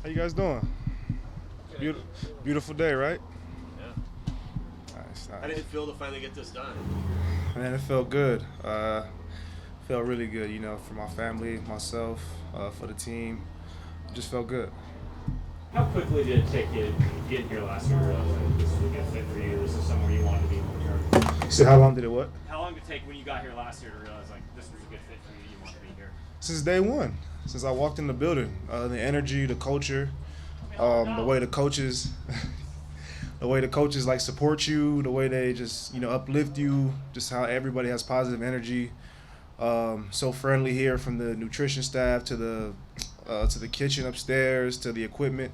How you guys doing? Beautiful day, right? Yeah. Nice. How did it feel to finally get this done? Man, it felt good. Felt really good, for my family, myself, for the team. It just felt good. How quickly did it take you to get here last year to realize that this was a good fit for you? This is somewhere you wanted to be long term? So how long did it what? How long did it take when you got here last year to realize like this was a good fit for you? You want to be here? Since day one. Since I walked in the building. The energy, the culture, the way the coaches the way the coaches like support you, the way they just, uplift you, just how everybody has positive energy. So friendly here, from the nutrition staff to the kitchen upstairs to the equipment.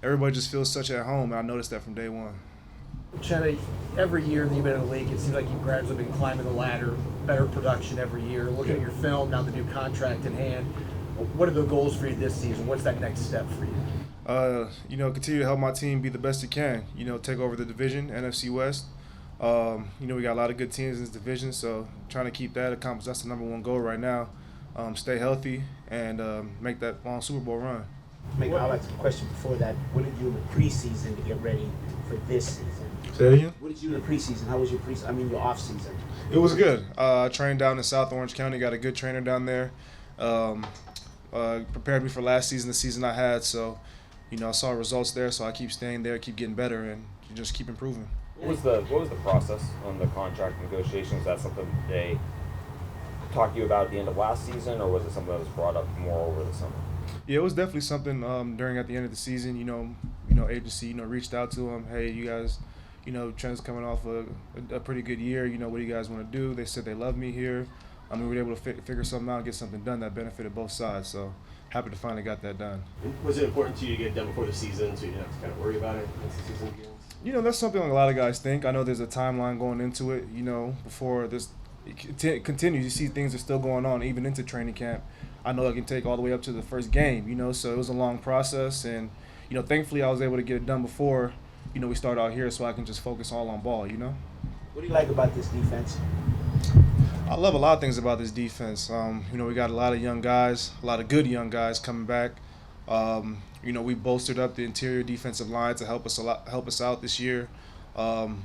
Everybody just feels such at home, and I noticed that from day one. Uchenna, every year that you've been in the league, it seems like you've gradually been climbing the ladder, better production every year. Looking at your film, now the new contract in hand, what are the goals for you this season? What's that next step for you? Continue to help my team be the best it can. Take over the division, NFC West. We got a lot of good teams in this division, so trying to keep that accomplished. That's the number one goal right now. Stay healthy and make that long Super Bowl run. I'll ask a question before that. What did you do in the preseason to get ready for this season? Say that again? What did you do in the preseason? How was your your off season? It was good. I trained down in South Orange County. Got a good trainer down there. Prepared me for last season, the season I had. So, I saw results there. So I keep staying there, keep getting better, and just keep improving. What was the process on the contract negotiations? Was that something they talked to you about at the end of last season, or was it something that was brought up more over the summer? Yeah, it was definitely something at the end of the season. Agency reached out to them. Hey, you guys, Trent's coming off a pretty good year. What do you guys want to do? They said they love me here. We were able to figure something out and get something done that benefited both sides. So happy to finally got that done. Was it important to you to get it done before the season so you didn't have to kind of worry about it once the season begins? That's something a lot of guys think. I know there's a timeline going into it, before this continues. You see things are still going on even into training camp. I know it can take all the way up to the first game, so it was a long process. And, thankfully I was able to get it done before, we started out here, so I can just focus all on ball, What do you like about this defense? I love a lot of things about this defense. We got a lot of young guys, a lot of good young guys coming back. We bolstered up the interior defensive line to help us out this year,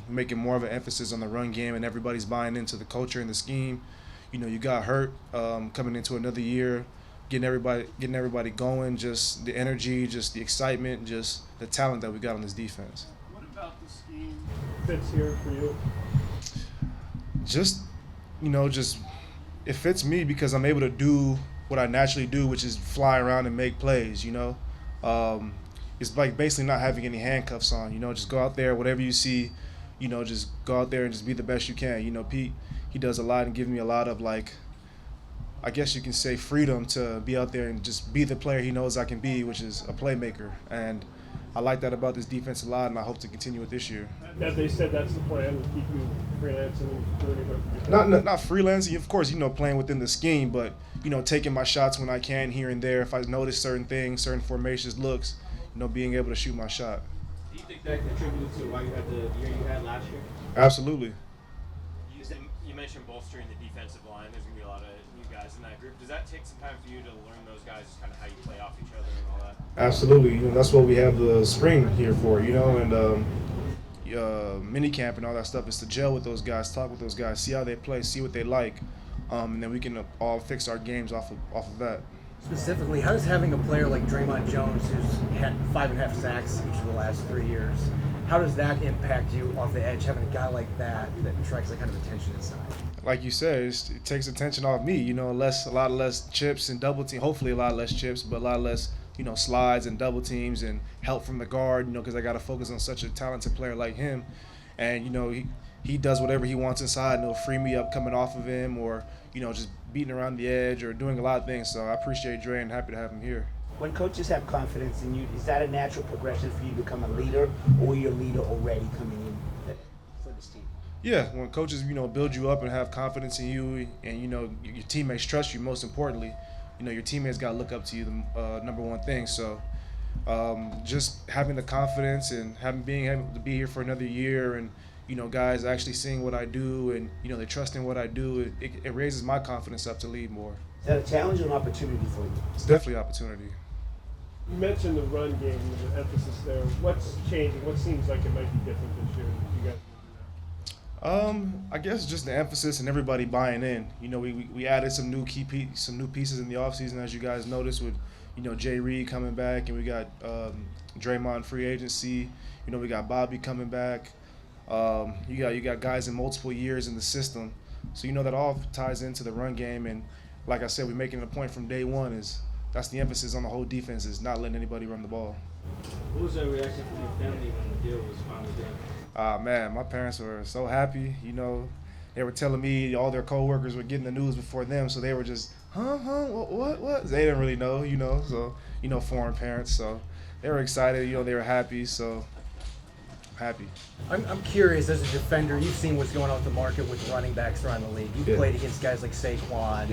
making more of an emphasis on the run game, and everybody's buying into the culture and the scheme. You got hurt coming into another year, getting everybody going, just the energy, just the excitement, just the talent that we got on this defense. What about the scheme fits here for you? Just it fits me because I'm able to do what I naturally do, which is fly around and make plays. It's like basically not having any handcuffs on. Just go out there, whatever you see, just go out there and just be the best you can. Pete, he does a lot and gives me a lot of, like, I guess you can say, freedom to be out there and just be the player he knows I can be, which is a playmaker. And I like that about this defense a lot, and I hope to continue it this year. As they said, that's the plan, to keep you freelancing and doing it. Not freelancing, of course, playing within the scheme, but, taking my shots when I can here and there. If I notice certain things, certain formations, looks, being able to shoot my shot. Do you think that contributed to why you had the year you had last year? Absolutely. You mentioned bolstering the defensive line. There's gonna be a lot of new guys in that group. Does that take some time for you to learn those guys, kind of how you play off each other and all that? Absolutely. That's what we have the spring here for. And mini camp and all that stuff is to gel with those guys, talk with those guys, see how they play, see what they like, and then we can all fix our games off of that. Specifically, how does having a player like Draymond Jones, who's had 5.5 sacks each of the last 3 years, how does that impact you off the edge, having a guy like that attracts that kind of attention inside? Like you said, it takes attention off me. A lot less chips and double team. Hopefully, a lot less chips, but a lot less, slides and double teams and help from the guard. Because I got to focus on such a talented player like him, and he does whatever he wants inside, and he'll free me up coming off of him, or just beating around the edge or doing a lot of things. So I appreciate Dre and happy to have him here. When coaches have confidence in you, is that a natural progression for you to become a leader, or you're a leader already coming in for this team? Yeah, when coaches, build you up and have confidence in you, and, your teammates trust you, most importantly, your teammates got to look up to you, the number one thing. So just having the confidence and being able to be here for another year, and, guys actually seeing what I do, and, they trust in what I do, it raises my confidence up to lead more. Is that a challenge or an opportunity for you? It's definitely an opportunity. You mentioned the run game and the emphasis there. What's changing? What seems like it might be different this year that you guys do now? I guess just the emphasis and everybody buying in. You know, we added some new pieces in the offseason, as you guys noticed, with, you know, Jay Reed coming back, and we got Draymond free agency. You know, we got Bobby coming back. You got guys in multiple years in the system, so you know that all ties into the run game. And like I said, we're making it a point from day one is that's the emphasis on the whole defense is not letting anybody run the ball. What was that reaction from your family when the deal was finally done? Man, my parents were so happy. You know, they were telling me all their coworkers were getting the news before them, so they were just, what? They didn't really know, you know, so, you know, foreign parents, so they were excited, you know, they were happy, so happy. I'm curious, as a defender, you've seen what's going on with the market with running backs around the league. You've played against guys like Saquon,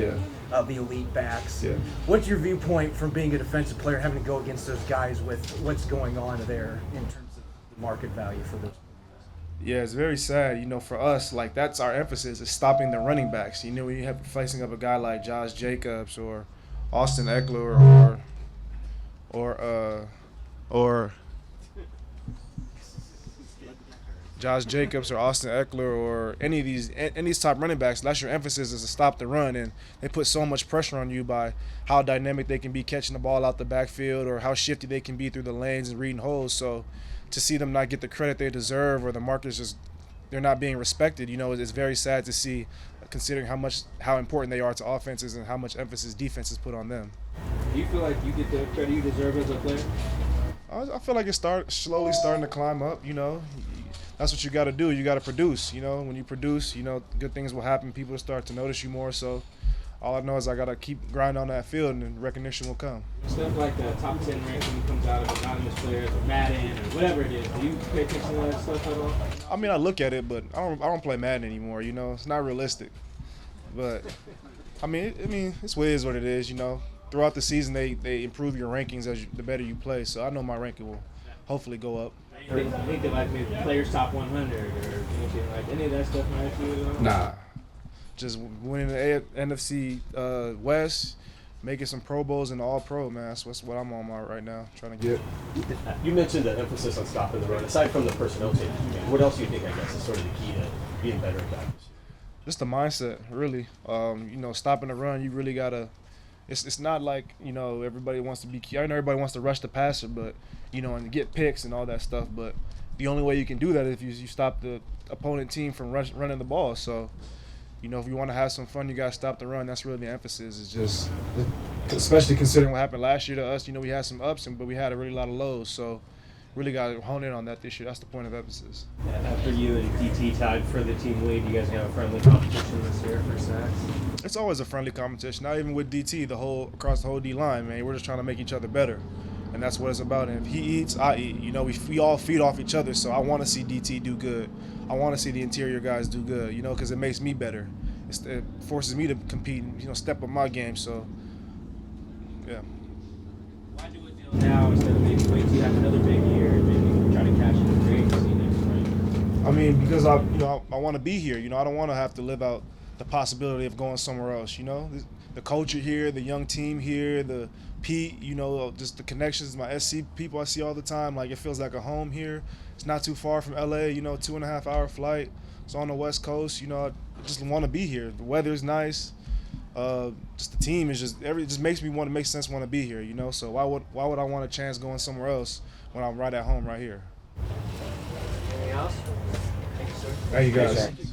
the elite backs. Yeah. What's your viewpoint from being a defensive player, having to go against those guys with what's going on there in terms of the market value for those? Yeah, it's very sad. You know, for us, like, that's our emphasis is stopping the running backs. You know, when you have facing up a guy like Josh Jacobs or Austin Eckler or Josh Jacobs or Austin Eckler or any of these top running backs, that's your emphasis is to stop the run, and they put so much pressure on you by how dynamic they can be catching the ball out the backfield or how shifty they can be through the lanes and reading holes. So to see them not get the credit they deserve or the market's just they're not being respected, you know, it's very sad to see, considering how important they are to offenses and how much emphasis defenses put on them. Do you feel like you get the credit you deserve as a player? I feel like it's slowly starting to climb up, you know. That's what you got to do. You got to produce, you know. When you produce, you know, good things will happen. People will start to notice you more. So all I know is I got to keep grinding on that field, and recognition will come. Stuff like the top 10 ranking comes out of anonymous players or Madden or whatever it is. Do you pay attention to that stuff at all? I mean, I look at it, but I don't play Madden anymore, you know. It's not realistic. But, I mean, it's what it is what it is, you know. Throughout the season, they improve your rankings the better you play. So I know my ranking will hopefully go up. Anything like maybe players top 100 or anything like any of that stuff might you at all? Nah. Just winning the NFC West, making some Pro Bowls and All-Pro, man. That's what I'm on right now, trying to get. You mentioned the emphasis on stopping the run. Aside from the personnel changes, what else do you think, I guess, is sort of the key to being better at that? Just the mindset, really. You know, stopping the run, you really got to – it's not like, you know, everybody wants to be – I know everybody wants to rush the passer, but, you know, and get picks and all that stuff. But the only way you can do that is if you stop the opponent team from running the ball. So, you know, if you want to have some fun, you got to stop the run. That's really the emphasis. It's just, especially considering what happened last year to us. You know, we had some ups, but we had a really lot of lows. So, really got to hone in on that this year. That's the point of emphasis. After you and DT tied for the team lead, you guys have a friendly competition this year for sacks? It's always a friendly competition. Not even with DT, across the whole D line, man. We're just trying to make each other better, and that's what it's about. And if he eats, I eat. You know, we all feed off each other. So I want to see DT do good. I want to see the interior guys do good. You know, because it makes me better. It forces me to compete and, you know, step up my game. So, yeah. Why do a deal now instead of maybe wait till you have another big year and maybe try to cash in the free agency next spring? I mean, because I want to be here. You know, I don't want to have to live out the possibility of going somewhere else. You know, the culture here, the young team here, the Pete. You know, just the connections, my SC people I see all the time. Like, it feels like a home here. It's not too far from LA. You know, 2.5 hour flight. It's on the West Coast. You know, I just want to be here. The weather's nice. Just the team is just it just makes me want to be here. You know, so why would I want a chance going somewhere else when I'm right at home right here? Anything else? Thank you, sir. Thank you guys.